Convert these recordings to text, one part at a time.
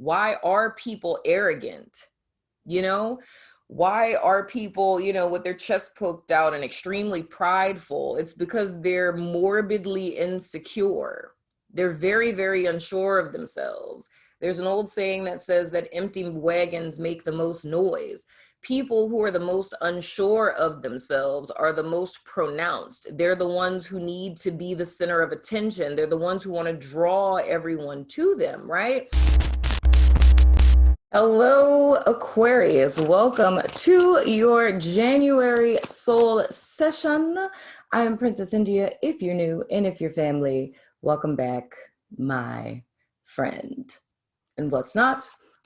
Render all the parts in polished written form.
Why are people arrogant? You know, why are people, with their chest poked out and extremely prideful? It's because they're morbidly insecure. They're very, very unsure of themselves. There's an old saying that says that empty wagons make the most noise. People who are the most unsure of themselves are the most pronounced. They're the ones who need to be the center of attention. They're the ones who want to draw everyone to them, right? Hello, Aquarius. Welcome to your January soul session. I'm Princess India. If you're new and if you're family, welcome back, my friend. And what's not,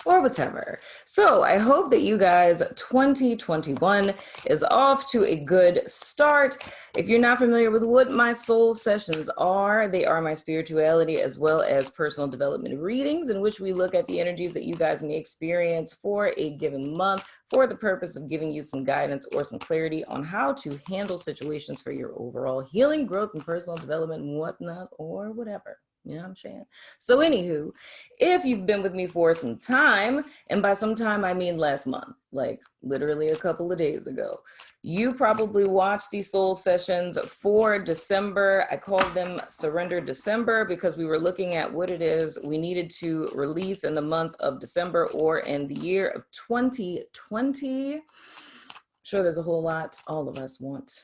or whatever. So I hope that you guys 2021 is off to a good start. If you're not familiar with what my soul sessions are, they are my spirituality as well as personal development readings in which we look at the energies that you guys may experience for a given month for the purpose of giving you some guidance or some clarity on how to handle situations for your overall healing, growth, and personal development and whatnot or whatever. You know what I'm saying? So anywho, if you've been with me for some time, and by some time I mean last month, like literally a couple of days ago, you probably watched these soul sessions for December. I called them Surrender December because we were looking at what it is we needed to release in the month of December or in the year of 2020. Sure, there's a whole lot all of us want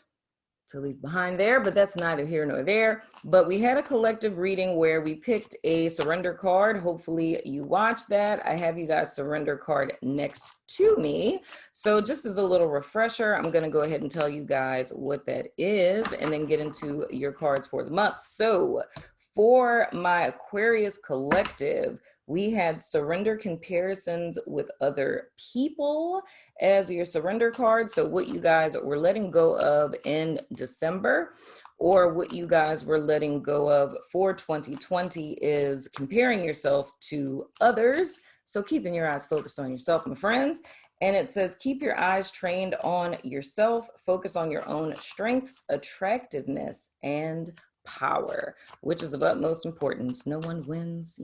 to leave behind there, but that's neither here nor there. But we had a collective reading where we picked a surrender card. Hopefully you watched that. I have you guys surrender card next to me. So just as a little refresher, I'm going to go ahead and tell you guys what that is and then get into your cards for the month. So for my Aquarius collective, we had surrender comparisons with other people as your surrender card. So what you guys were letting go of in December or what you guys were letting go of for 2020 is comparing yourself to others. So keeping your eyes focused on yourself, my friends. And it says, keep your eyes trained on yourself, focus on your own strengths, attractiveness, and power, which is of utmost importance. No one wins,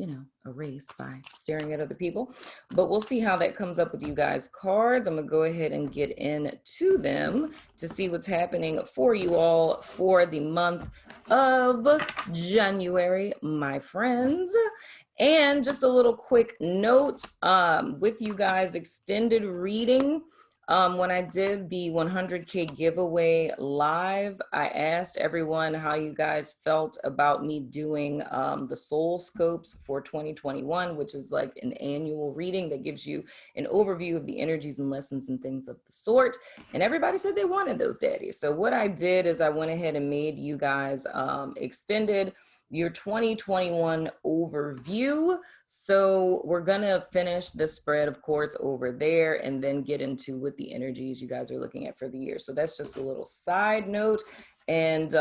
a race by staring at other people, but we'll see how that comes up with you guys' cards. I'm gonna go ahead and get into them to see what's happening for you all for the month of January, my friends. And just a little quick note with you guys, extended reading. When I did the 100K giveaway live, I asked everyone how you guys felt about me doing the soul scopes for 2021, which is like an annual reading that gives you an overview of the energies and lessons and things of the sort. And everybody said they wanted those, daddies. So what I did is I went ahead and made you guys extended your 2021 overview. So we're gonna finish the spread, of course, over there and then get into what the energies you guys are looking at for the year. So that's just a little side note. And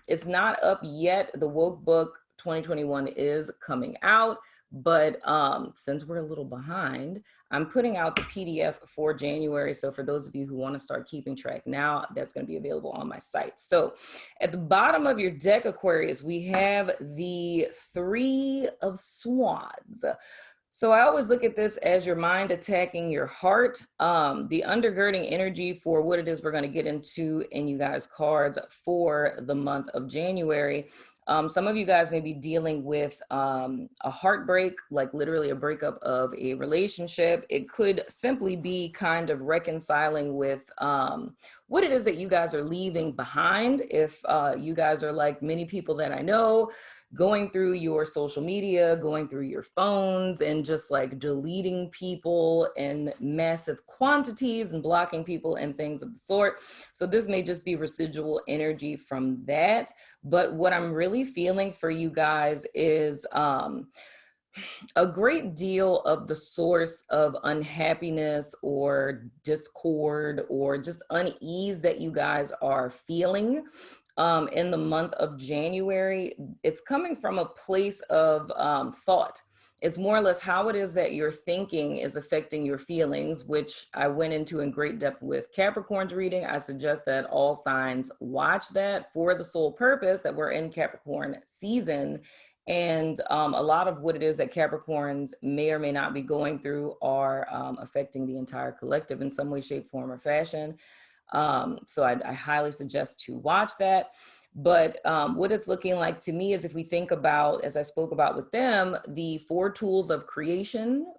it's not up yet. The Wokebook 2021 is coming out, but since we're a little behind, I'm putting out the PDF for January. So for those of you who want to start keeping track now, that's going to be available on my site. So at the bottom of your deck, Aquarius, we have the Three of Swords. So I always look at this as your mind attacking your heart. The undergirding energy for what it is we're going to get into in you guys' cards for the month of January. Some of you guys may be dealing with a heartbreak, like literally a breakup of a relationship. It could simply be kind of reconciling with what it is that you guys are leaving behind. If you guys are like many people that I know, going through your social media, going through your phones and just like deleting people in massive quantities and blocking people and things of the sort. So this may just be residual energy from that. But what I'm really feeling for you guys is a great deal of the source of unhappiness or discord or just unease that you guys are feeling in the month of January. It's coming from a place of thought. It's more or less how it is that your thinking is affecting your feelings, which I went into in great depth with Capricorn's reading. I suggest that all signs watch that for the sole purpose that we're in Capricorn season. And a lot of what it is that Capricorns may or may not be going through are affecting the entire collective in some way, shape, form, or fashion. So I highly suggest to watch that. But what it's looking like to me is, if we think about, as I spoke about with them, the 4 tools of creation.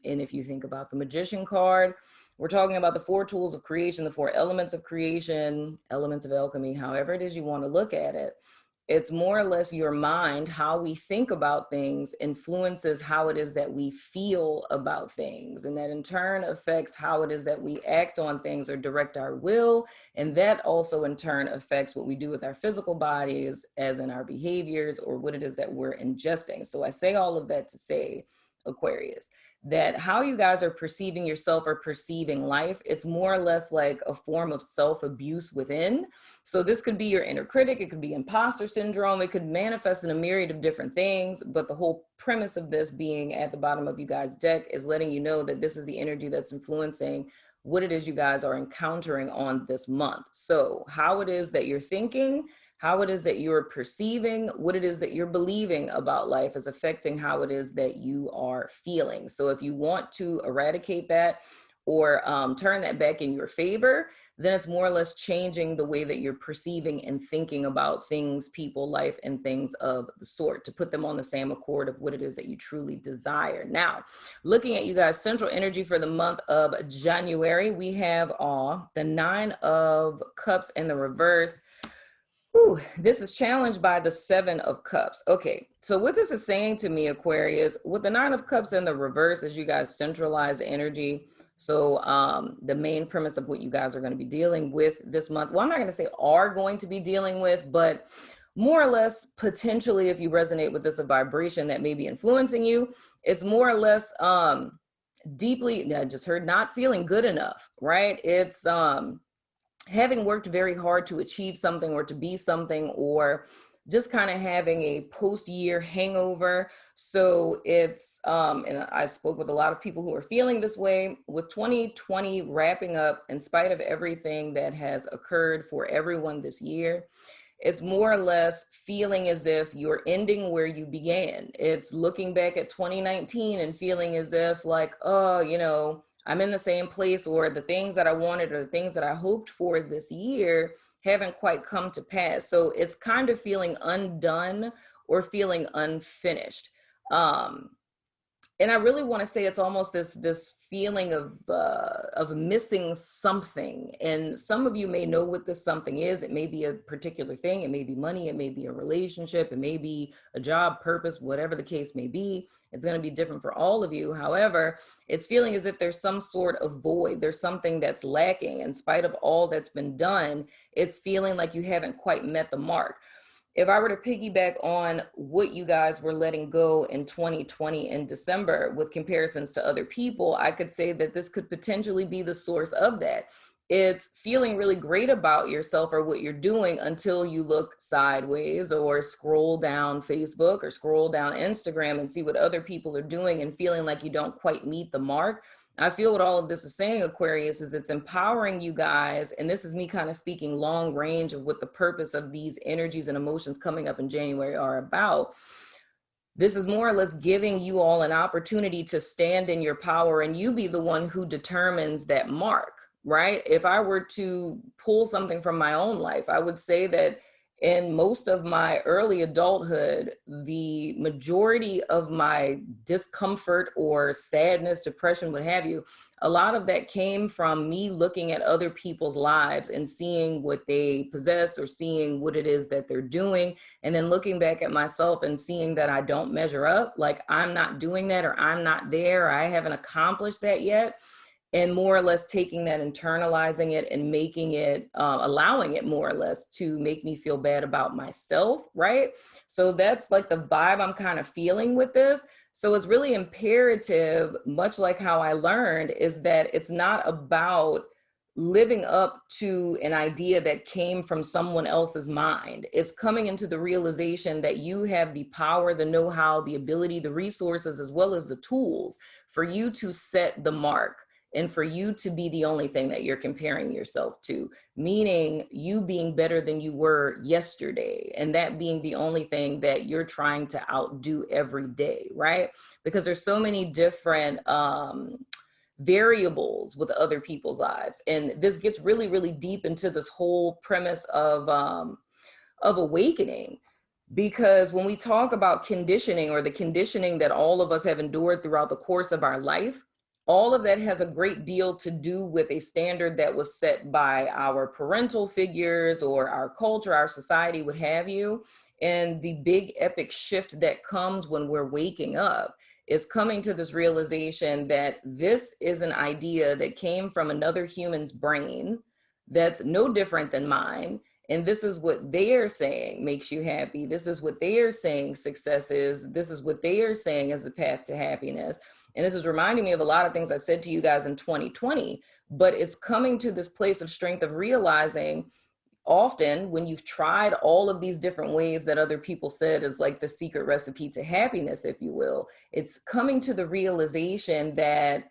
And if you think about the Magician card, we're talking about the 4 tools of creation, the 4 elements of creation, elements of alchemy, however it is you want to look at it. It's more or less your mind, how we think about things influences how it is that we feel about things. And that in turn affects how it is that we act on things or direct our will. And that also in turn affects what we do with our physical bodies, as in our behaviors or what it is that we're ingesting. So I say all of that to say, Aquarius, that how you guys are perceiving yourself or perceiving life, it's more or less like a form of self-abuse within. So this could be your inner critic, it could be imposter syndrome, it could manifest in a myriad of different things. But the whole premise of this being at the bottom of you guys' deck is letting you know that this is the energy that's influencing what it is you guys are encountering on this month. So how it is that you're thinking, how it is that you're perceiving, what it is that you're believing about life is affecting how it is that you are feeling. So if you want to eradicate that or turn that back in your favor, then it's more or less changing the way that you're perceiving and thinking about things, people, life, and things of the sort, to put them on the same accord of what it is that you truly desire. Now, looking at you guys' central energy for the month of January, we have the 9 of Cups in the reverse. Ooh, this is challenged by the 7 of Cups. Okay, so what this is saying to me, Aquarius, with the 9 of Cups in the reverse is you guys centralize energy. So the main premise of what you guys are going to be dealing with this month, well, I'm not going to say are going to be dealing with, but more or less potentially, if you resonate with this, a vibration that may be influencing you, it's more or less deeply, I just heard, not feeling good enough, right? It's having worked very hard to achieve something or to be something, or just kind of having a post-year hangover. So it's, and I spoke with a lot of people who are feeling this way, with 2020 wrapping up, in spite of everything that has occurred for everyone this year. It's more or less feeling as if you're ending where you began. It's looking back at 2019 and feeling as if like, oh, you know, I'm in the same place, or the things that I wanted or the things that I hoped for this year haven't quite come to pass. So it's kind of feeling undone or feeling unfinished. And I really want to say it's almost this feeling of missing something. And some of you may know what this something is. It may be a particular thing. It may be money. It may be a relationship. It may be a job, purpose, whatever the case may be. It's going to be different for all of you. However, it's feeling as if there's some sort of void. There's something that's lacking. In spite of all that's been done, it's feeling like you haven't quite met the mark. If I were to piggyback on what you guys were letting go in 2020 in December with comparisons to other people, I could say that this could potentially be the source of that. It's feeling really great about yourself or what you're doing until you look sideways or scroll down Facebook or scroll down Instagram and see what other people are doing and feeling like you don't quite meet the mark. I feel what all of this is saying, Aquarius, is it's empowering you guys. And this is me kind of speaking long range of what the purpose of these energies and emotions coming up in January are about. This is more or less giving you all an opportunity to stand in your power and you be the one who determines that mark, right? If I were to pull something from my own life, I would say that in most of my early adulthood, the majority of my discomfort or sadness, depression, what have you, a lot of that came from me looking at other people's lives and seeing what they possess or seeing what it is that they're doing. And then looking back at myself and seeing that I don't measure up, like I'm not doing that, or I'm not there, or I haven't accomplished that yet. And more or less taking that, internalizing it, and making it, allowing it more or less to make me feel bad about myself, right? So that's like the vibe I'm kind of feeling with this. So it's really imperative, much like how I learned, is that it's not about living up to an idea that came from someone else's mind. It's coming into the realization that you have the power, the know-how, the ability, the resources, as well as the tools for you to set the mark and for you to be the only thing that you're comparing yourself to, meaning you being better than you were yesterday, and that being the only thing that you're trying to outdo every day, right? Because there's so many different variables with other people's lives, and this gets really, really deep into this whole premise of awakening. Because when we talk about conditioning, or the conditioning that all of us have endured throughout the course of our life, all of that has a great deal to do with a standard that was set by our parental figures or our culture, our society, what have you. And the big epic shift that comes when we're waking up is coming to this realization that this is an idea that came from another human's brain that's no different than mine. And this is what they are saying makes you happy. This is what they are saying success is. This is what they are saying is the path to happiness. And this is reminding me of a lot of things I said to you guys in 2020, but it's coming to this place of strength of realizing often when you've tried all of these different ways that other people said is like the secret recipe to happiness, if you will, it's coming to the realization that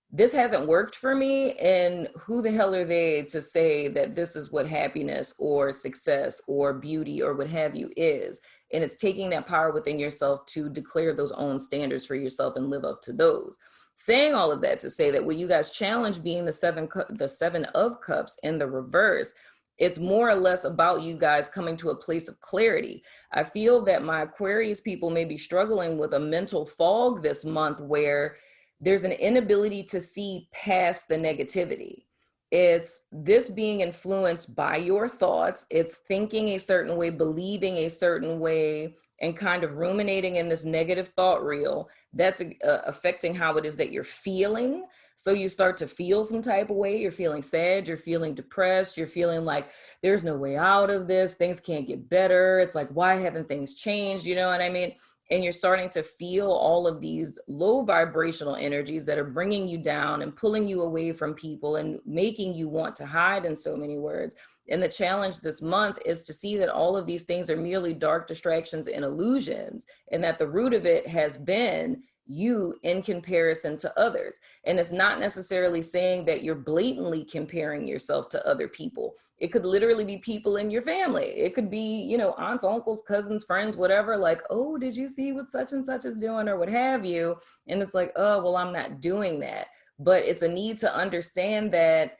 this hasn't worked for me, and who the hell are they to say that this is what happiness or success or beauty or what have you is. And it's taking that power within yourself to declare those own standards for yourself and live up to those. Saying all of that to say that when you guys challenge being the seven of cups in the reverse, it's more or less about you guys coming to a place of clarity. I feel that my Aquarius people may be struggling with a mental fog this month where there's an inability to see past the negativity. It's this being influenced by your thoughts. It's thinking a certain way, believing a certain way, and kind of ruminating in this negative thought reel that's affecting how it is that you're feeling. So you start to feel some type of way. You're feeling sad, you're feeling depressed, you're feeling like there's no way out of this, things can't get better. It's like, why haven't things changed? You know what I mean? And you're starting to feel all of these low vibrational energies that are bringing you down and pulling you away from people and making you want to hide, in so many words. And the challenge this month is to see that all of these things are merely dark distractions and illusions, and that the root of it has been you in comparison to others. And it's not necessarily saying that you're blatantly comparing yourself to other people. It could literally be people in your family. It could be, you know, aunts, uncles, cousins, friends, whatever, like, oh, did you see what such and such is doing or what have you? And it's like, oh, well, I'm not doing that. But it's a need to understand that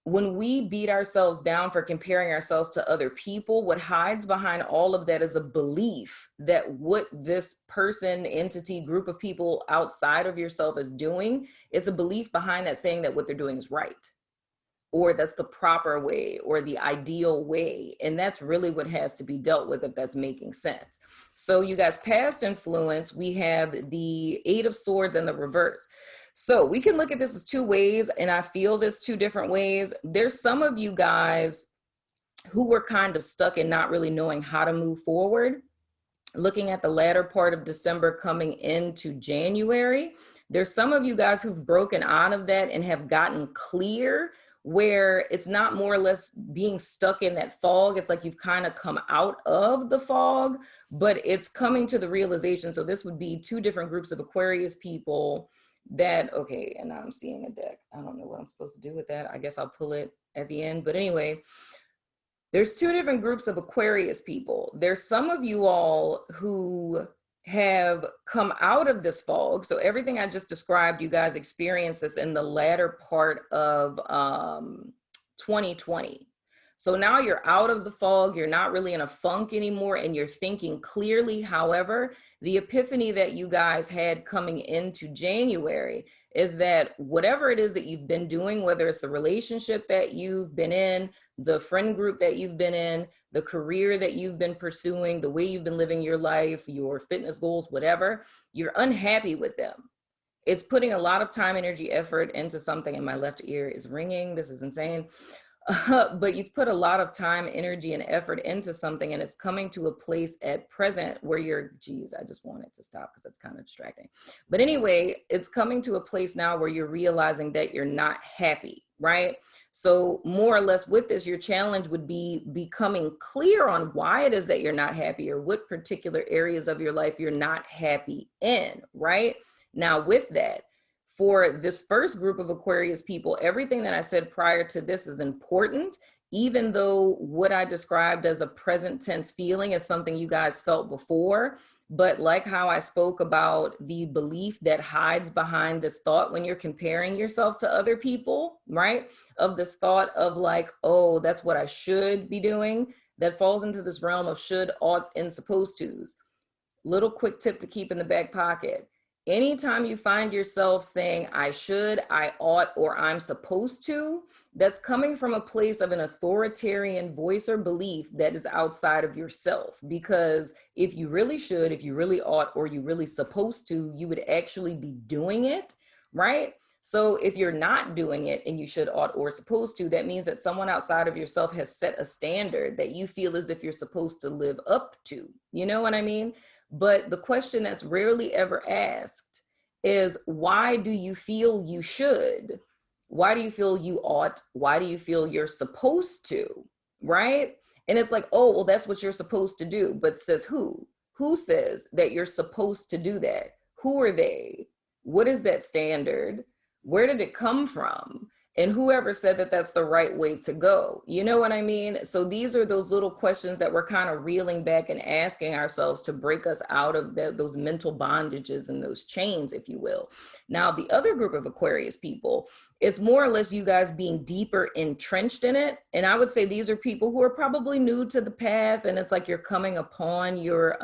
when we beat ourselves down for comparing ourselves to other people, what hides behind all of that is a belief that what this person, entity, group of people outside of yourself is doing, it's a belief behind that saying that what they're doing is right, or that's the proper way, or the ideal way. And that's really what has to be dealt with, if that's making sense. So you guys, past influence, we have the Eight of Swords in the reverse. So we can look at this as two ways, and I feel this two different ways. There's some of you guys who were kind of stuck in not really knowing how to move forward. Looking at the latter part of December coming into January, there's some of you guys who've broken out of that and have gotten clear, where it's not more or less being stuck in that fog. It's like you've kind of come out of the fog, but it's coming to the realization. So this would be two different groups of Aquarius people that, okay, and now I'm seeing a deck. I don't know what I'm supposed to do with that. I guess I'll pull it at the end. But anyway, there's two different groups of Aquarius people. There's some of you all who have come out of this fog. So everything I just described, you guys experienced this in the latter part of 2020. So now you're out of the fog, you're not really in a funk anymore, and you're thinking clearly. However, the epiphany that you guys had coming into January is that whatever it is that you've been doing, whether it's the relationship that you've been in, the friend group that you've been in, the career that you've been pursuing, the way you've been living your life, your fitness goals, whatever, you're unhappy with them. It's putting a lot of time, energy, effort into something, and my left ear is ringing. This is insane. But you've put a lot of time, energy, and effort into something, and it's coming to a place at present where you're, geez, I just want it to stop because it's kind of distracting. But anyway, it's coming to a place now where you're realizing that you're not happy, right? So more or less with this, your challenge would be becoming clear on why it is that you're not happy, or what particular areas of your life you're not happy in, right? Now with that, For this first group of Aquarius people, everything that I said prior to this is important, even though what I described as a present tense feeling is something you guys felt before. But like how I spoke about the belief that hides behind this thought when you're comparing yourself to other people, right? Of this thought of like, oh, that's what I should be doing. That falls into this realm of should, oughts, and supposed tos. Little quick tip to keep in the back pocket. Anytime you find yourself saying, I should, I ought, or I'm supposed to, that's coming from a place of an authoritarian voice or belief that is outside of yourself. Because if you really should, if you really ought, or you really supposed to, you would actually be doing it, right? So if you're not doing it and you should, ought, or supposed to, that means that someone outside of yourself has set a standard that you feel as if you're supposed to live up to. You know what I mean? But the question that's rarely ever asked is, why do you feel you should? Why do you feel you ought? Why do you feel you're supposed to? Right? And it's like, oh, well, that's what you're supposed to do. But says who? Who says that you're supposed to do that? Who are they? What is that standard? Where did it come from? And whoever said that that's the right way to go, you know what I mean? So these are those little questions that we're kind of reeling back and asking ourselves to break us out of those mental bondages and those chains, if you will. Now, the other group of Aquarius people, it's more or less you guys being deeper entrenched in it. And I would say these are people who are probably new to the path, and it's like you're coming upon your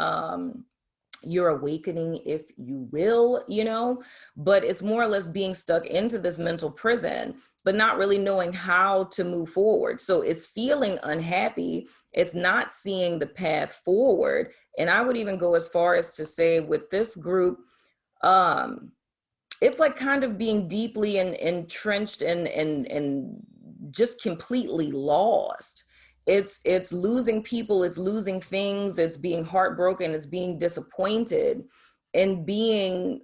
awakening, if you will, you know, but it's more or less being stuck into this mental prison, but not really knowing how to move forward. So it's feeling unhappy. It's not seeing the path forward. And I would even go as far as to say with this group, it's like kind of being deeply entrenched and just completely lost. It's losing people, it's losing things, it's being heartbroken, it's being disappointed, and being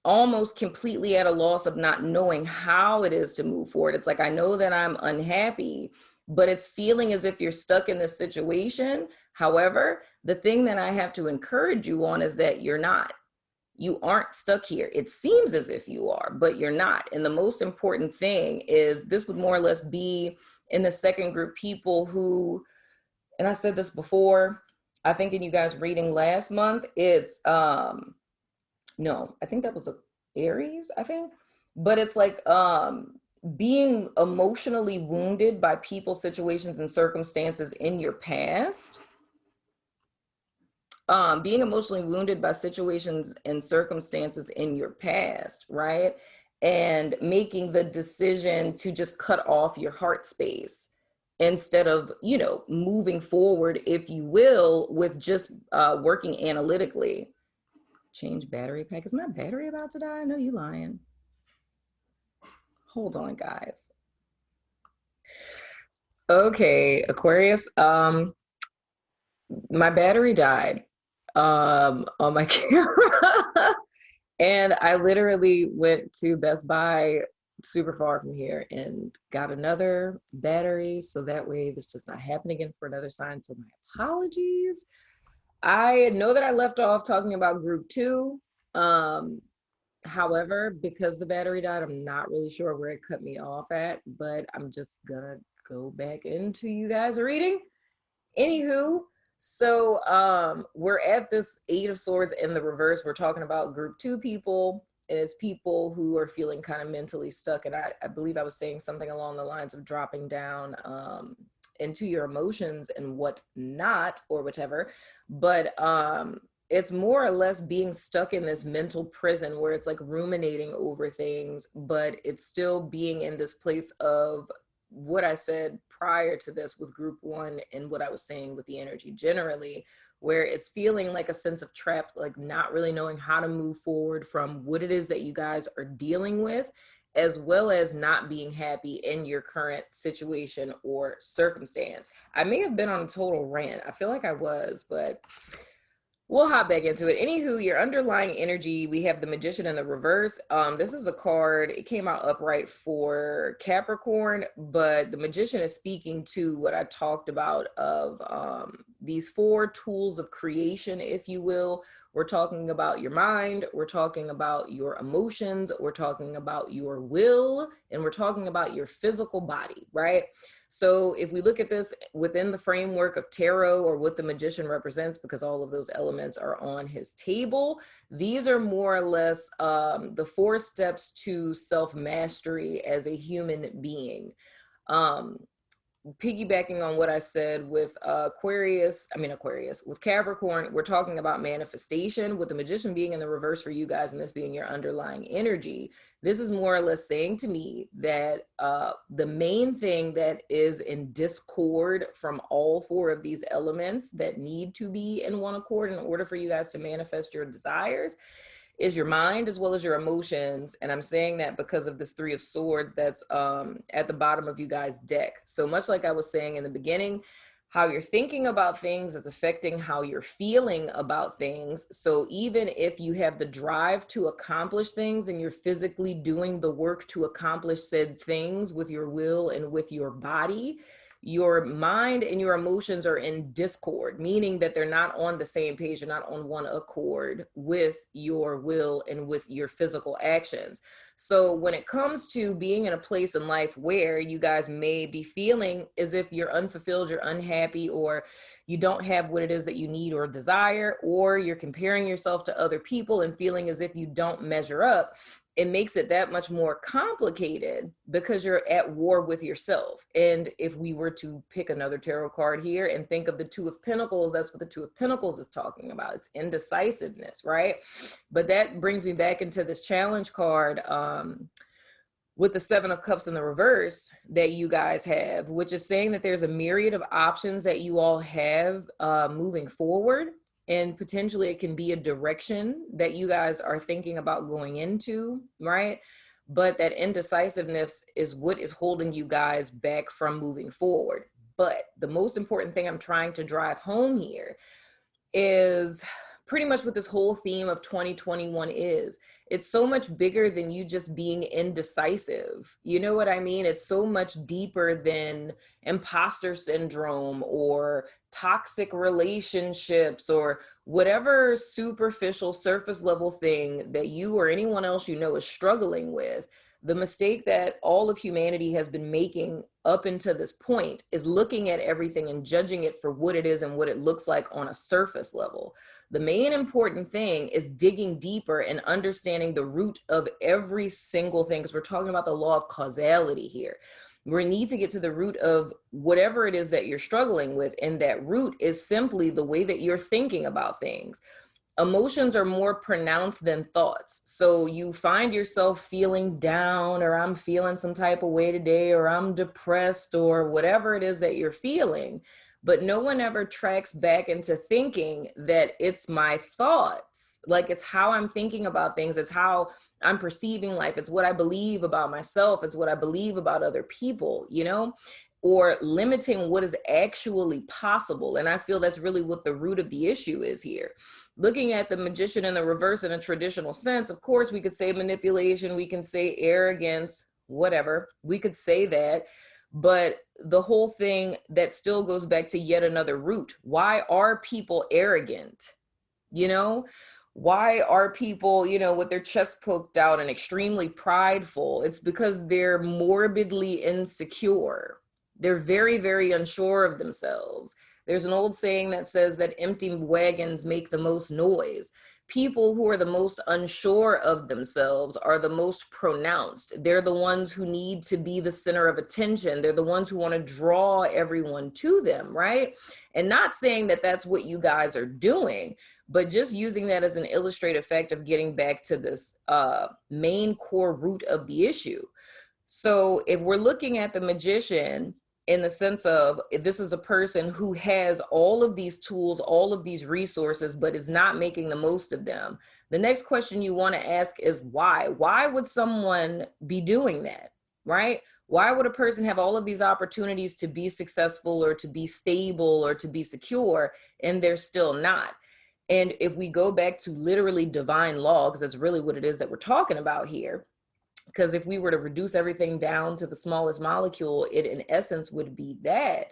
almost completely at a loss of not knowing how it is to move forward. It's like, I know that I'm unhappy, but it's feeling as if you're stuck in this situation. However, the thing that I have to encourage you on is that you're not. You aren't stuck here. It seems as if you are, but you're not. And the most important thing is this would more or less be in the second group, people who, and I said this before, I think in you guys reading last month, it's, no, I think that was a Aries, I think, but it's like being emotionally wounded by people, situations, and circumstances in your past. Being emotionally wounded by situations and circumstances in your past, right? And making the decision to just cut off your heart space instead of, you know, moving forward, if you will, with just working analytically. Change battery pack. Is my battery about to die? I know you lying. Hold on, guys. Okay, Aquarius. My battery died on my camera. And I literally went to Best Buy super far from here and got another battery, so that way this does not happen again for another sign. So my apologies. I know that I left off talking about group 2. However, because the battery died, I'm not really sure where it cut me off at, but I'm just gonna go back into you guys reading. Anywho, so we're at this 8 of Swords in the reverse. We're talking about group 2 people, and it's people who are feeling kind of mentally stuck. And I believe I was saying something along the lines of dropping down into your emotions and whatnot, or whatever. But it's more or less being stuck in this mental prison where it's like ruminating over things, but it's still being in this place of what I said prior to this with group 1 and what I was saying with the energy generally, where it's feeling like a sense of trap, like not really knowing how to move forward from what it is that you guys are dealing with, as well as not being happy in your current situation or circumstance. I may have been on a total rant. I feel like I was, but we'll hop back into it. Anywho, your underlying energy, we have the Magician in the reverse. This is a card, it came out upright for Capricorn, but the Magician is speaking to what I talked about of these 4 tools of creation, if you will, We're talking about your mind, we're talking about your emotions, we're talking about your will, and we're talking about your physical body, right? So if we look at this within the framework of tarot, or what the magician represents, because all of those elements are on his table, these are more or less the 4 steps to self-mastery as a human being. Piggybacking on what I said with Aquarius, with Capricorn, we're talking about manifestation, with the magician being in the reverse for you guys, and this being your underlying energy. This is more or less saying to me that the main thing that is in discord from all 4 of these elements that need to be in one accord in order for you guys to manifest your desires is your mind as well as your emotions. And I'm saying that because of this 3 of Swords that's at the bottom of you guys' deck. So much like I was saying in the beginning, how you're thinking about things is affecting how you're feeling about things. So even if you have the drive to accomplish things and you're physically doing the work to accomplish said things with your will and with your body, your mind and your emotions are in discord, meaning that they're not on the same page, you're not on one accord with your will and with your physical actions. So when it comes to being in a place in life where you guys may be feeling as if you're unfulfilled, you're unhappy, or you don't have what it is that you need or desire, or you're comparing yourself to other people and feeling as if you don't measure up, it makes it that much more complicated because you're at war with yourself. And if we were to pick another tarot card here and think of the 2 of Pentacles, that's what the 2 of Pentacles is talking about. It's indecisiveness, right? But that brings me back into this challenge card with the 7 of Cups in the reverse that you guys have, which is saying that there's a myriad of options that you all have moving forward. And potentially it can be a direction that you guys are thinking about going into, right? But that indecisiveness is what is holding you guys back from moving forward. But the most important thing I'm trying to drive home here is pretty much what this whole theme of 2021 is. It's so much bigger than you just being indecisive. You know what I mean? It's so much deeper than imposter syndrome or toxic relationships or whatever superficial surface level thing that you or anyone else you know is struggling with. The mistake that all of humanity has been making up until this point is looking at everything and judging it for what it is and what it looks like on a surface level. The main important thing is digging deeper and understanding the root of every single thing, because we're talking about the law of causality here. We need to get to the root of whatever it is that you're struggling with, and that root is simply the way that you're thinking about things. Emotions are more pronounced than thoughts. So you find yourself feeling down, or I'm feeling some type of way today, or I'm depressed, or whatever it is that you're feeling. But no one ever tracks back into thinking that it's my thoughts. Like, it's how I'm thinking about things. It's how I'm perceiving life. It's what I believe about myself. It's what I believe about other people, you know? Or limiting what is actually possible. And I feel that's really what the root of the issue is here. Looking at the magician in the reverse in a traditional sense, of course, we could say manipulation, we can say arrogance, whatever. We could say that. But the whole thing that still goes back to yet another root. Why are people arrogant? You know? Why are people, you know, with their chest poked out and extremely prideful? It's because they're morbidly insecure. They're very, very unsure of themselves. There's an old saying that says that empty wagons make the most noise. People who are the most unsure of themselves are the most pronounced. They're the ones who need to be the center of attention. They're the ones who want to draw everyone to them, right? And not saying that that's what you guys are doing, but just using that as an illustrative fact of getting back to this main core root of the issue. So if we're looking at the magician in the sense of, this is a person who has all of these tools, all of these resources, but is not making the most of them, the next question you want to ask is why? Why would someone be doing that, right? Why would a person have all of these opportunities to be successful or to be stable or to be secure, and they're still not? And if we go back to literally divine law, because that's really what it is that we're talking about here, because if we were to reduce everything down to the smallest molecule, it in essence would be that.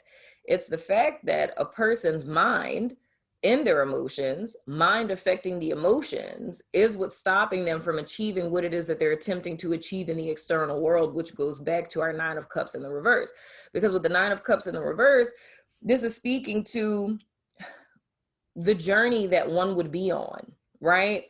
It's the fact that a person's mind in their emotions, mind affecting the emotions, is what's stopping them from achieving what it is that they're attempting to achieve in the external world, which goes back to our Nine of Cups in the reverse. Because with the Nine of Cups in the reverse, this is speaking to the journey that one would be on, right?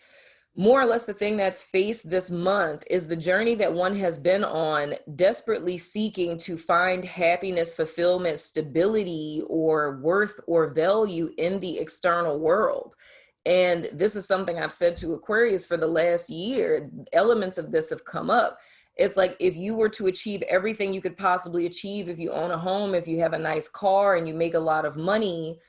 More or less the thing that's faced this month is the journey that one has been on, desperately seeking to find happiness, fulfillment, stability, or worth or value in the external world. And this is something I've said to Aquarius for the last year. Elements of this have come up. It's like if you were to achieve everything you could possibly achieve, if you own a home, if you have a nice car and you make a lot of money,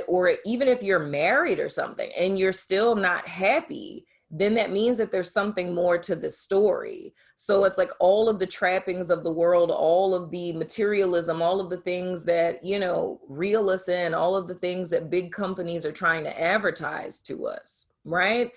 or even if you're married or something and you're still not happy, then that means that there's something more to the story. So it's like all of the trappings of the world, all of the materialism, all of the things that, reel us in, all of the things that big companies are trying to advertise to us, right?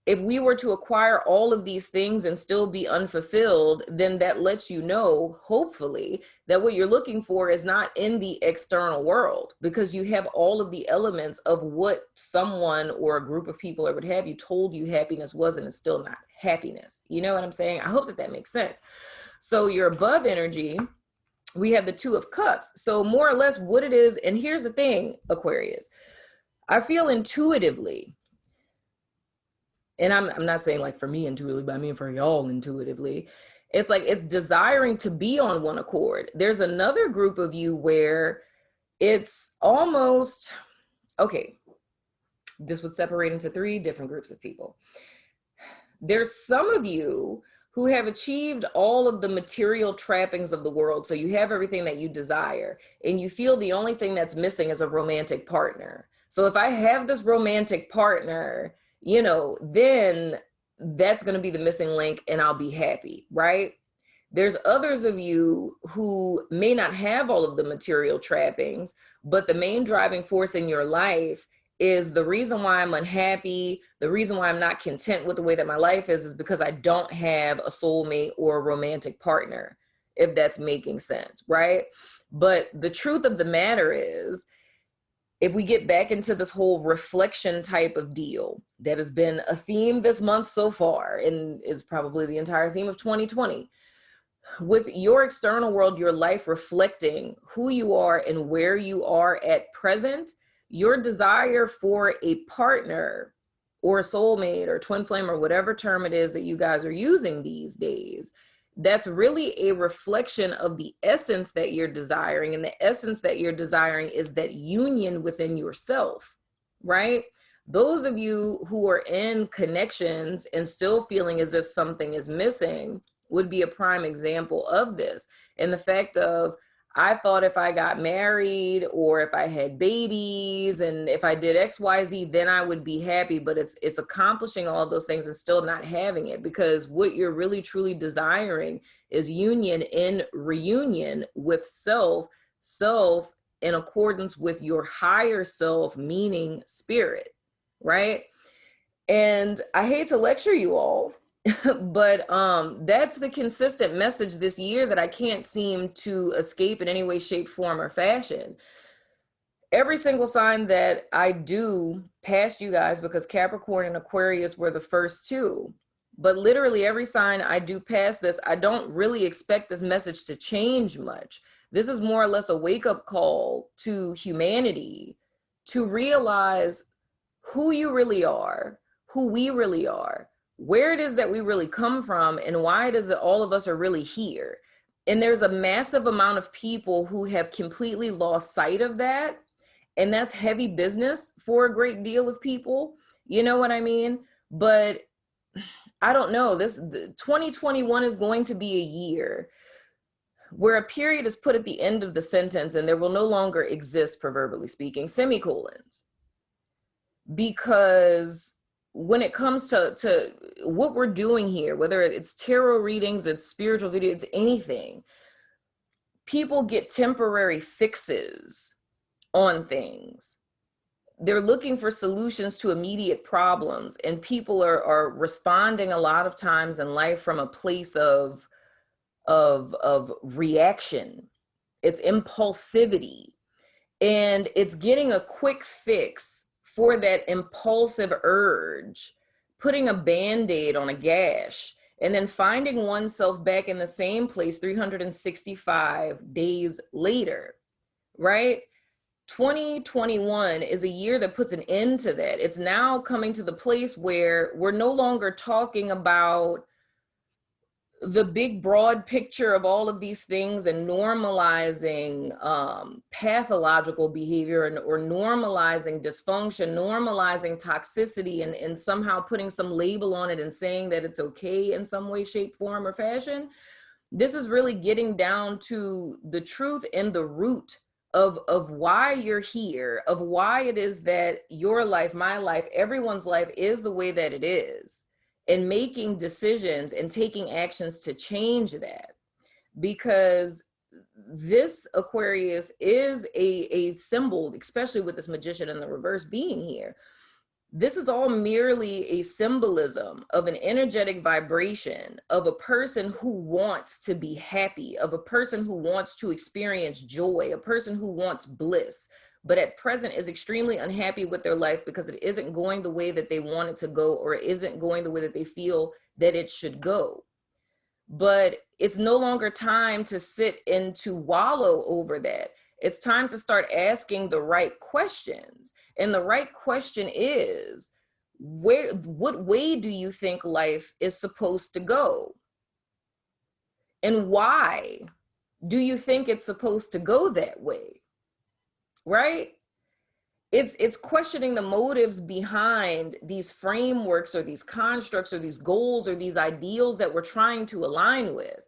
If we were to acquire all of these things and still be unfulfilled, then that lets you know, hopefully, that what you're looking for is not in the external world, because you have all of the elements of what someone or a group of people or what have you told you happiness was, and it's still not happiness. You know what I'm saying? I hope that makes sense. So your above energy, we have the Two of Cups. So more or less what it is, and here's the thing, Aquarius, I feel intuitively, and I'm not saying like for me intuitively, but I mean for y'all intuitively, it's like it's desiring to be on one accord. There's another group of you where it's almost, okay, this would separate into three different groups of people. There's some of you who have achieved all of the material trappings of the world. So you have everything that you desire, and you feel the only thing that's missing is a romantic partner. So if I have this romantic partner, then that's going to be the missing link and I'll be happy, right? There's others of you who may not have all of the material trappings, but the main driving force in your life is the reason why I'm unhappy, the reason why I'm not content with the way that my life is because I don't have a soulmate or a romantic partner, if that's making sense, right? But the truth of the matter is, if we get back into this whole reflection type of deal that has been a theme this month so far, and is probably the entire theme of 2020, with your external world, your life reflecting who you are and where you are at present, your desire for a partner or a soulmate or twin flame or whatever term it is that you guys are using these days, that's really a reflection of the essence that you're desiring. And the essence that you're desiring is that union within yourself, right? Those of you who are in connections and still feeling as if something is missing would be a prime example of this. And the fact of, I thought if I got married or if I had babies and if I did X, Y, Z, then I would be happy. But it's accomplishing all of those things and still not having it, because what you're really truly desiring is union in reunion with self in accordance with your higher self, meaning spirit, right? And I hate to lecture you all, but that's the consistent message this year that I can't seem to escape in any way, shape, form, or fashion. Every single sign that I do past you guys, because Capricorn and Aquarius were the first two, but literally every sign I do past this, I don't really expect this message to change much. This is more or less a wake-up call to humanity to realize who you really are, who we really are, where it is that we really come from, and why it is that all of us are really here. And there's a massive amount of people who have completely lost sight of that. And that's heavy business for a great deal of people. You know what I mean? But I don't know. 2021 is going to be a year where a period is put at the end of the sentence and there will no longer exist, proverbially speaking, semicolons. Because when it comes to what we're doing here, whether it's tarot readings, it's spiritual videos, it's anything, people get temporary fixes on things. They're looking for solutions to immediate problems, and people are responding a lot of times in life from a place of reaction. It's impulsivity. And it's getting a quick fix for that impulsive urge, putting a Band-Aid on a gash, and then finding oneself back in the same place 365 days later, right? 2021 is a year that puts an end to that. It's now coming to the place where we're no longer talking about the big broad picture of all of these things and normalizing pathological behavior or normalizing dysfunction, normalizing toxicity, and somehow putting some label on it and saying that it's okay in some way, shape, form, or fashion. This is really getting down to the truth and the root of why you're here, of why it is that your life, my life, everyone's life is the way that it is, and making decisions and taking actions to change that. Because this Aquarius is a symbol, especially with this Magician in the reverse being here. This is all merely a symbolism of an energetic vibration of a person who wants to be happy, of a person who wants to experience joy, a person who wants bliss, but at present is extremely unhappy with their life because it isn't going the way that they want it to go, or it isn't going the way that they feel that it should go. But it's no longer time to sit and to wallow over that. It's time to start asking the right questions. And the right question is, what way do you think life is supposed to go? And why do you think it's supposed to go that way? Right? It's questioning the motives behind these frameworks or these constructs or these goals or these ideals that we're trying to align with.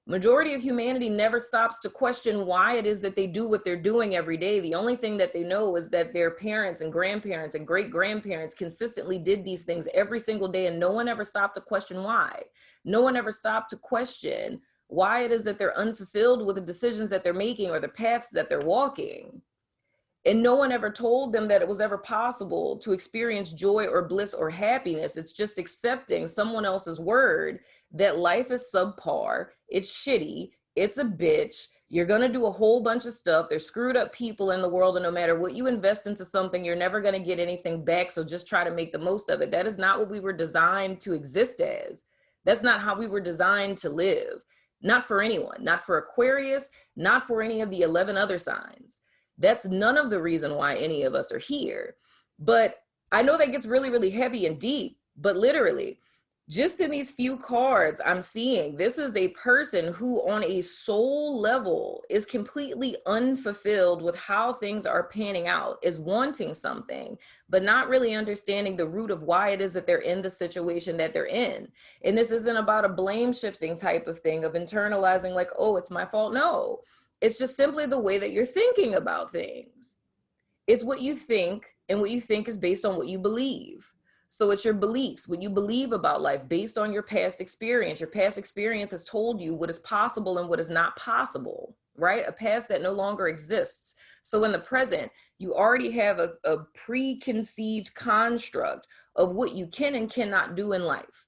Majority of humanity never stops to question why it is that they do what they're doing every day. The only thing that they know is that their parents and grandparents and great-grandparents consistently did these things every single day, and no one ever stopped to question why. No one ever stopped to question why it is that they're unfulfilled with the decisions that they're making or the paths that they're walking. And no one ever told them that it was ever possible to experience joy or bliss or happiness. It's just accepting someone else's word that life is subpar, it's shitty, it's a bitch, you're gonna do a whole bunch of stuff, there's screwed up people in the world, and no matter what you invest into something, you're never gonna get anything back, so just try to make the most of it. That is not what we were designed to exist as. That's not how we were designed to live. Not for anyone, not for Aquarius, not for any of the 11 other signs. That's none of the reason why any of us are here. But I know that gets really, really heavy and deep, but literally, just in these few cards I'm seeing, this is a person who on a soul level is completely unfulfilled with how things are panning out, is wanting something, but not really understanding the root of why it is that they're in the situation that they're in. And this isn't about a blame shifting type of thing of internalizing like, oh, it's my fault. No, it's just simply the way that you're thinking about things. It's what you think, and what you think is based on what you believe. So it's your beliefs, what you believe about life based on your past experience. Your past experience has told you what is possible and what is not possible, right? A past that no longer exists. So in the present, you already have a preconceived construct of what you can and cannot do in life.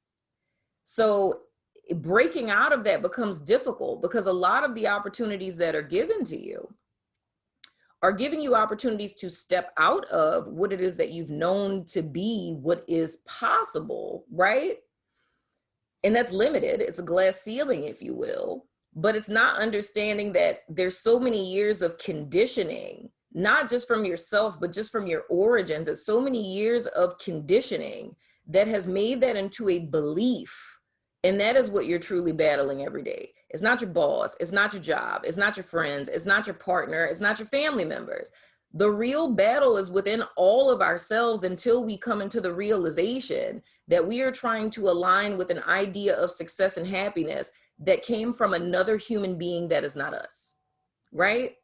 So breaking out of that becomes difficult because a lot of the opportunities that are given to you are giving you opportunities to step out of what it is that you've known to be what is possible, right? And that's limited. It's a glass ceiling, if you will, but it's not understanding that there's so many years of conditioning, not just from yourself, but just from your origins. It's so many years of conditioning that has made that into a belief. And that is what you're truly battling every day. It's not your boss. It's not your job. It's not your friends. It's not your partner. It's not your family members. The real battle is within all of ourselves until we come into the realization that we are trying to align with an idea of success and happiness that came from another human being that is not us, right?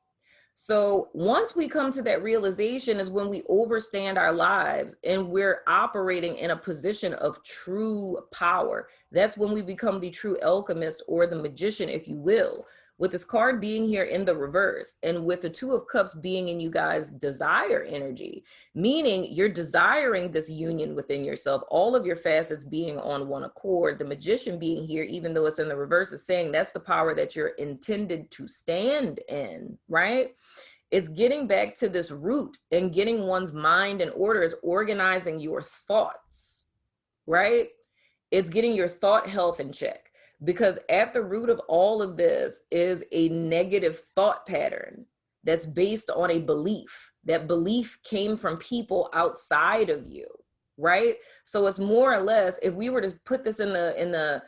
So once we come to that realization is when we overstand our lives and we're operating in a position of true power. That's when we become the true alchemist or the magician, if you will. With this card being here in the reverse and with the Two of Cups being in you guys' desire energy, meaning you're desiring this union within yourself, all of your facets being on one accord, the magician being here, even though it's in the reverse, is saying that's the power that you're intended to stand in, right? It's getting back to this root and getting one's mind in order. It's organizing your thoughts, right? It's getting your thought health in check, because at the root of all of this is a negative thought pattern that's based on a belief. That belief came from people outside of you, right? So it's more or less, if we were to put this in the, and I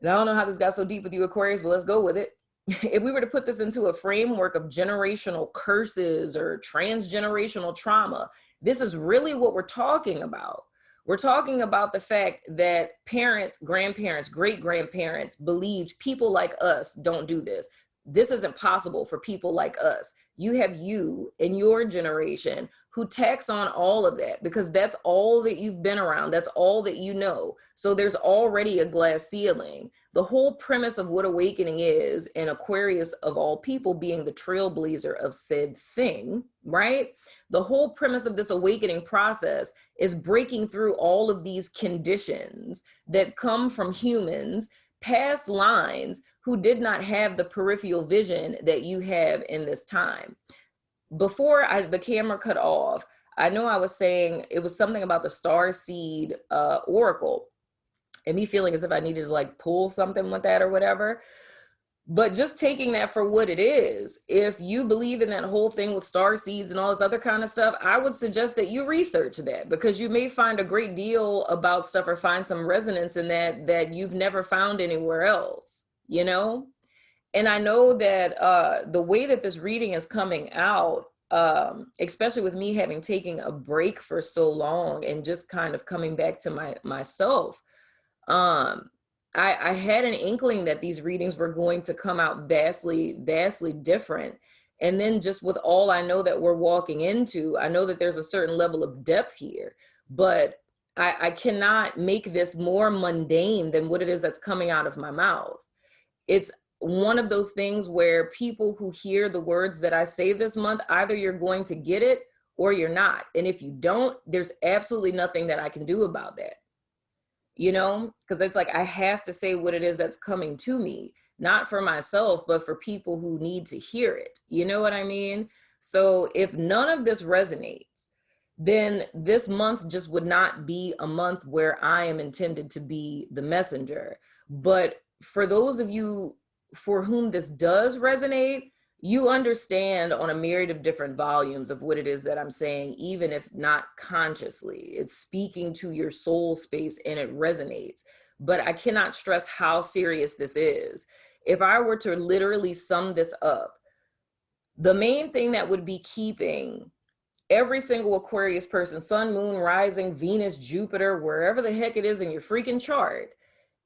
don't know how this got so deep with you Aquarius, but let's go with it. If we were to put this into a framework of generational curses or transgenerational trauma, this is really what we're talking about. We're talking about the fact that parents, grandparents, great-grandparents believed people like us don't do this. This isn't possible for people like us. You have you in your generation who tax on all of that because that's all that you've been around. That's all that you know. So there's already a glass ceiling. The whole premise of what awakening is, and Aquarius of all people being the trailblazer of said thing, right? The whole premise of this awakening process is breaking through all of these conditions that come from humans, past lines, who did not have the peripheral vision that you have in this time. Before the camera cut off, I know I was saying it was something about the STARSEED oracle, and me feeling as if I needed to like pull something with that or whatever. But just taking that for what it is, if you believe in that whole thing with star seeds and all this other kind of stuff, I would suggest that you research that, because you may find a great deal about stuff or find some resonance in that you've never found anywhere else, you know? And I know that the way that this reading is coming out, especially with me having taken a break for so long and just kind of coming back to myself, I had an inkling that these readings were going to come out vastly, vastly different. And then just with all I know that we're walking into, I know that there's a certain level of depth here, but I cannot make this more mundane than what it is that's coming out of my mouth. It's one of those things where people who hear the words that I say this month, either you're going to get it or you're not. And if you don't, there's absolutely nothing that I can do about that. You know, because it's like I have to say what it is that's coming to me, not for myself, but for people who need to hear it. You know what I mean? So if none of this resonates, then this month just would not be a month where I am intended to be the messenger. But for those of you for whom this does resonate, you understand on a myriad of different volumes of what it is that I'm saying, even if not consciously. It's speaking to your soul space and it resonates. But I cannot stress how serious this is. If I were to literally sum this up, the main thing that would be keeping every single Aquarius person, sun, moon, rising, Venus, Jupiter, wherever the heck it is in your freaking chart,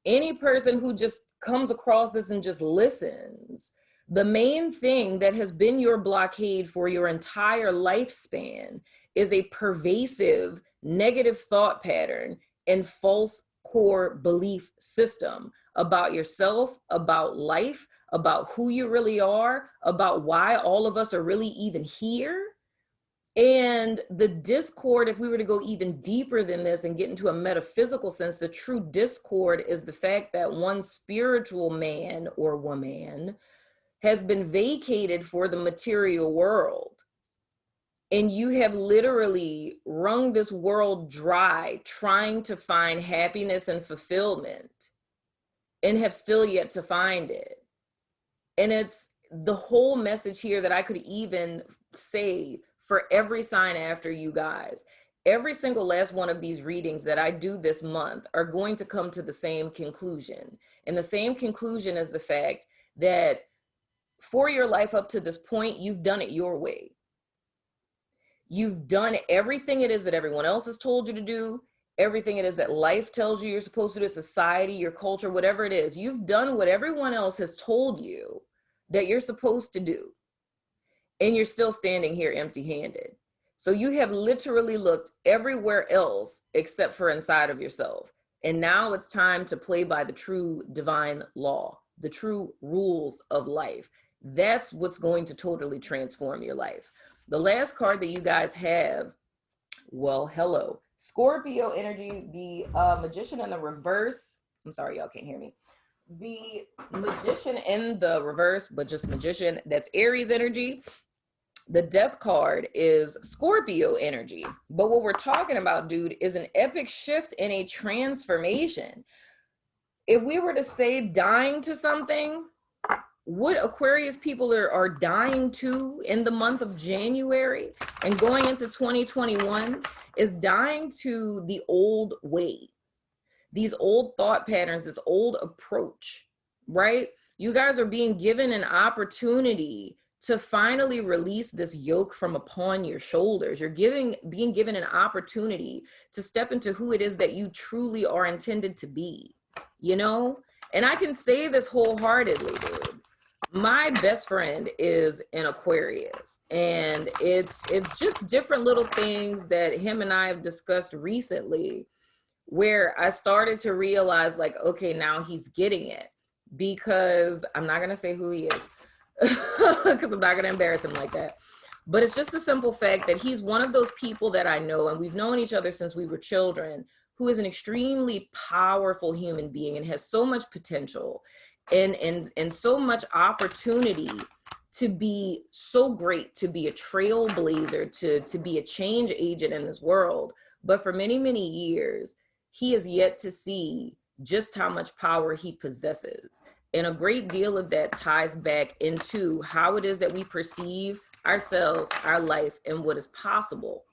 any person who just comes across this and just listens, the main thing that has been your blockade for your entire lifespan is a pervasive negative thought pattern and false core belief system about yourself, about life, about who you really are, about why all of us are really even here. And the discord, if we were to go even deeper than this and get into a metaphysical sense, the true discord is the fact that one spiritual man or woman has been vacated for the material world. And you have literally wrung this world dry trying to find happiness and fulfillment and have still yet to find it. And it's the whole message here that I could even say for every sign after you guys. Every single last one of these readings that I do this month are going to come to the same conclusion. And the same conclusion is the fact that for your life up to this point, you've done it your way. You've done everything it is that everyone else has told you to do, everything it is that life tells you you're supposed to do, society, your culture, whatever it is. You've done what everyone else has told you that you're supposed to do. And you're still standing here empty-handed. So you have literally looked everywhere else except for inside of yourself. And now it's time to play by the true divine law, the true rules of life. That's what's going to totally transform your life. The last card that you guys have, well, hello. Scorpio energy, the magician in the reverse. I'm sorry, y'all can't hear me. The magician in the reverse, but just magician, that's Aries energy. The death card is Scorpio energy. But what we're talking about, dude, is an epic shift and a transformation. If we were to say dying to something, what Aquarius people are dying to in the month of January and going into 2021 is dying to the old way, these old thought patterns, this old approach, right? You guys are being given an opportunity to finally release this yoke from upon your shoulders. You're being given an opportunity to step into who it is that you truly are intended to be, you know? And I can say this wholeheartedly, dude. My best friend is an Aquarius, and it's just different little things that him and I have discussed recently where I started to realize, like, okay, now he's getting it, because I'm not going to say who he is because I'm not going to embarrass him like that. But it's just the simple fact that he's one of those people that I know, and we've known each other since we were children, who is an extremely powerful human being and has so much potential and so much opportunity to be so great, to be a trailblazer, to be a change agent in this world. But for many, many years, he has yet to see just how much power he possesses. And a great deal of that ties back into how it is that we perceive ourselves, our life, and what is possible.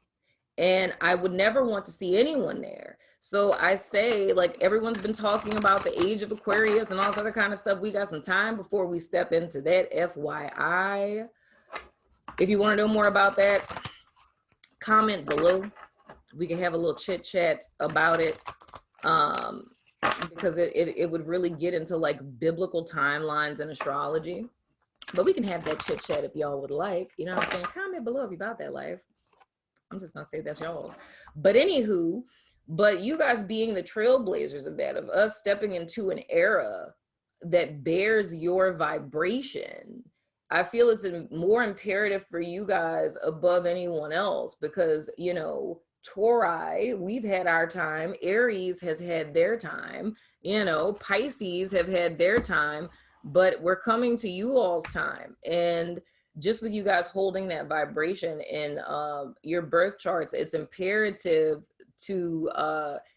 And I would never want to see anyone there. So I say, like, everyone's been talking about the age of Aquarius and all this other kind of stuff. We got some time before we step into that, FYI. If you want to know more about that, comment below. We can have a little chit chat about it, because it would really get into like biblical timelines and astrology. But we can have that chit chat if y'all would like. You know what I'm saying? Comment below if you're about that life. I'm just gonna say that's y'all's. But anywho, but you guys being the trailblazers of that, of us stepping into an era that bears your vibration, I feel it's more imperative for you guys above anyone else, because, you know, Tauri, we've had our time. Aries has had their time. You know, Pisces have had their time, but we're coming to you all's time. And just with you guys holding that vibration in your birth charts, it's imperative to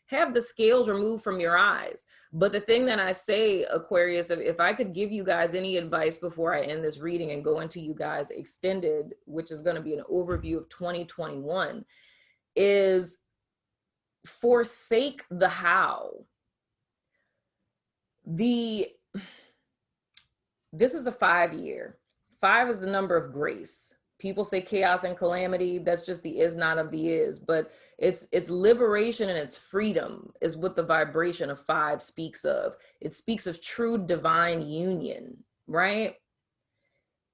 have the scales removed from your eyes. But the thing that I say, Aquarius, if I could give you guys any advice before I end this reading and go into you guys extended, which is going to be an overview of 2021, is forsake the how. This is a 5-year. 5 is the number of grace. People say chaos and calamity. That's just the is not of the is. But it's liberation and it's freedom is what the vibration of 5 speaks of. It speaks of true divine union, right?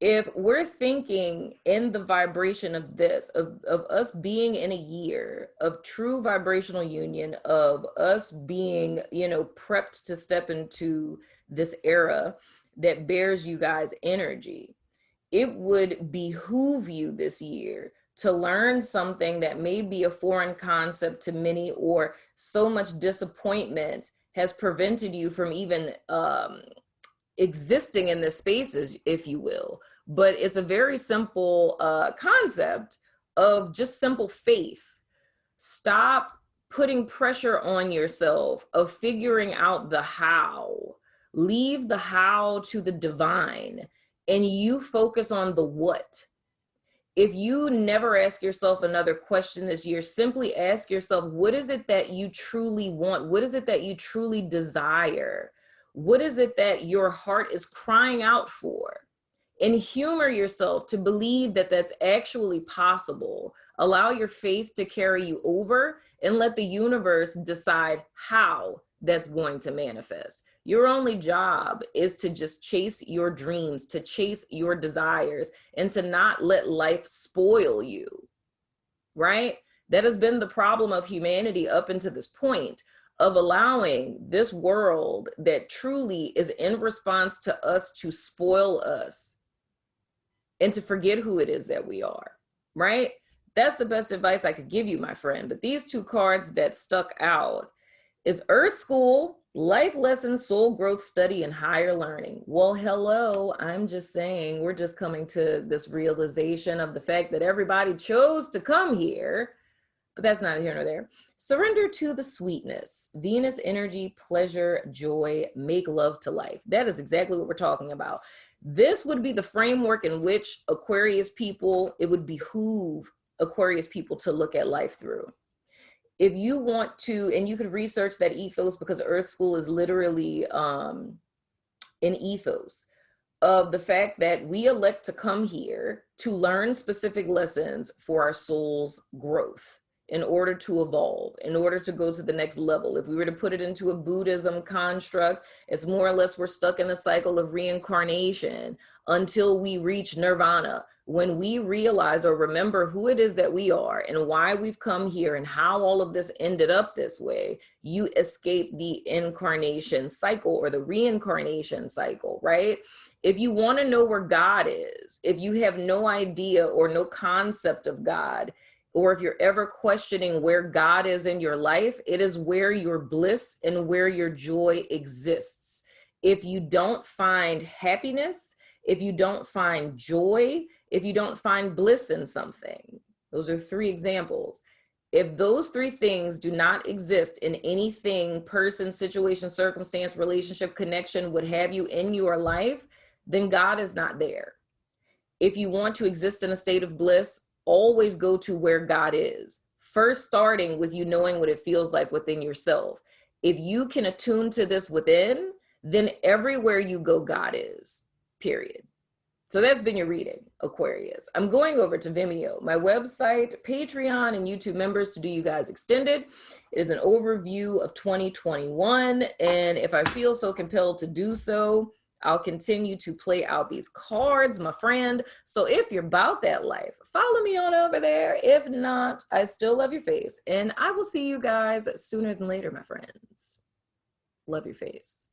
If we're thinking in the vibration of this, of us being in a year of true vibrational union, of us being, you know, prepped to step into this era that bears you guys energy, it would behoove you this year to learn something that may be a foreign concept to many, or so much disappointment has prevented you from even existing in the spaces, if you will. But it's a very simple concept of just simple faith. Stop putting pressure on yourself of figuring out the how. Leave the how to the divine, and you focus on the what. If you never ask yourself another question this year, simply ask yourself, what is it that you truly want? What is it that you truly desire? What is it that your heart is crying out for? And humor yourself to believe that that's actually possible. Allow your faith to carry you over and let the universe decide how that's going to manifest. Your only job is to just chase your dreams, to chase your desires, and to not let life spoil you, right? That has been the problem of humanity up until this point, of allowing this world that truly is in response to us to spoil us and to forget who it is that we are, right? That's the best advice I could give you, my friend. But these two cards that stuck out Is Earth School, life lessons, soul growth, study, and higher learning? Well, hello, I'm just saying, we're just coming to this realization of the fact that everybody chose to come here, but that's neither here nor there. Surrender to the sweetness, Venus energy, pleasure, joy, make love to life. That is exactly what we're talking about. This would be the framework in which Aquarius people, it would behoove Aquarius people to look at life through. If you want to, and you could research that ethos, because Earth School is literally an ethos of the fact that we elect to come here to learn specific lessons for our soul's growth, in order to evolve, in order to go to the next level. If we were to put it into a Buddhism construct, it's more or less we're stuck in a cycle of reincarnation until we reach nirvana. When we realize or remember who it is that we are and why we've come here and how all of this ended up this way, you escape the incarnation cycle or the reincarnation cycle, right? If you want to know where God is, if you have no idea or no concept of God, or if you're ever questioning where God is in your life, it is where your bliss and where your joy exists. If you don't find happiness, if you don't find joy, if you don't find bliss in something, those are 3 examples. If those 3 things do not exist in anything, person, situation, circumstance, relationship, connection, what have you in your life, then God is not there. If you want to exist in a state of bliss, always go to where God is. First, starting with you knowing what it feels like within yourself. If you can attune to this within, then everywhere you go, God is, period. So that's been your reading, Aquarius. I'm going over to Vimeo, my website, Patreon, and YouTube members to do you guys extended. It is an overview of 2021. And if I feel so compelled to do so, I'll continue to play out these cards, my friend. So if you're about that life, follow me on over there. If not, I still love your face. And I will see you guys sooner than later, my friends. Love your face.